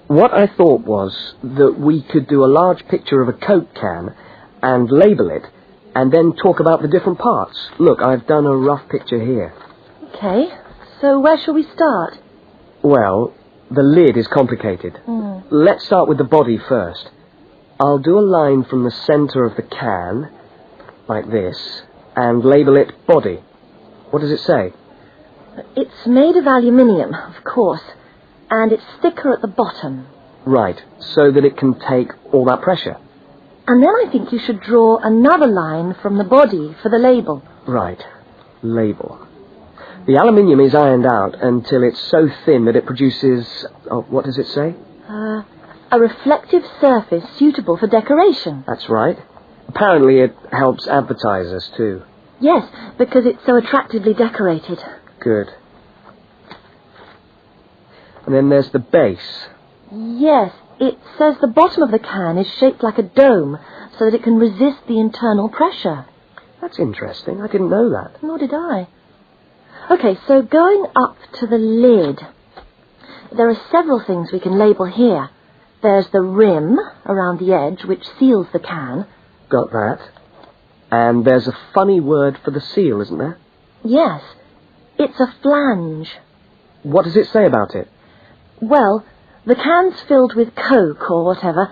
What I thought was that we could do a large picture of a Coke can and label it, and then talk about the different parts. Look, I've done a rough picture here. Okay, so where shall we start? Well, the lid is complicated. Let's start with the body first. I'll do a line from the center of the can, like this, and label it body. What does it say? It's made of aluminium, of course, and it's thicker at the bottom. Right, so that it can take all that pressure. And then I think you should draw another line from the body for the label. Right, label. The aluminium is ironed out until it's so thin that it produces... Oh, what does it say? A reflective surface suitable for decoration. That's right. Apparently it helps advertisers too. Yes, because it's so attractively decorated. Good. And then there's the base. Yes, it says the bottom of the can is shaped like a dome so that it can resist the internal pressure. That's interesting. I didn't know that. Nor did I. Okay, so going up to the lid, there are several things we can label here. There's the rim around the edge, which seals the can. Got that. And there's a funny word for the seal, isn't there? Yes, it's a flange. What does it say about it? Well, the can's filled with Coke or whatever,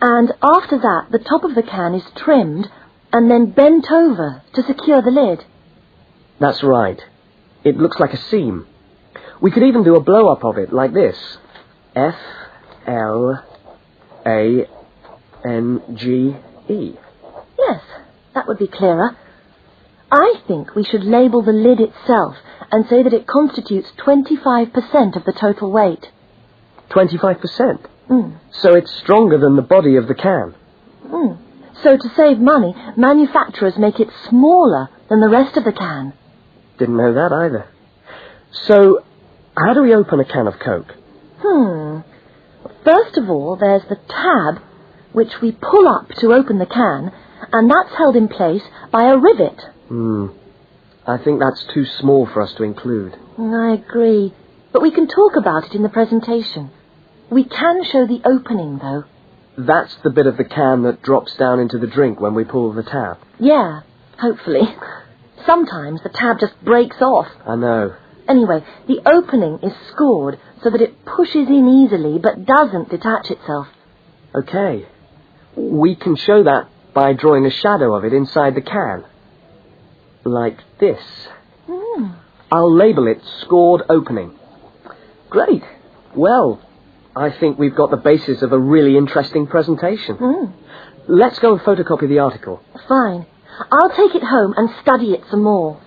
and after that the top of the can is trimmed and then bent over to secure the lid. That's right. It looks like a seam. We could even do a blow-up of it, like this. F-L-A-N-G-E. Yes, that would be clearer. I think we should label the lid itself and say that it constitutes 25% of the total weight. 25%? So it's stronger than the body of the can. So to save money, manufacturers make it smaller than the rest of the can. Didn't know that either. So, how do we open a can of Coke? First of all, there's the tab, which we pull up to open the can, and that's held in place by a rivet. I think that's too small for us to include. I agree, but we can talk about it in the presentation. We can show the opening, though. That's the bit of the can that drops down into the drink when we pull the tab. Yeah, hopefully. Sometimes the tab just breaks off. I know. Anyway, the opening is scored so that it pushes in easily but doesn't detach itself. Okay. We can show that by drawing a shadow of it inside the can. Like this. I'll label it scored opening. Great. Well, I think we've got the basis of a really interesting presentation. Let's go and photocopy the article. Fine. I'll take it home and study it some more.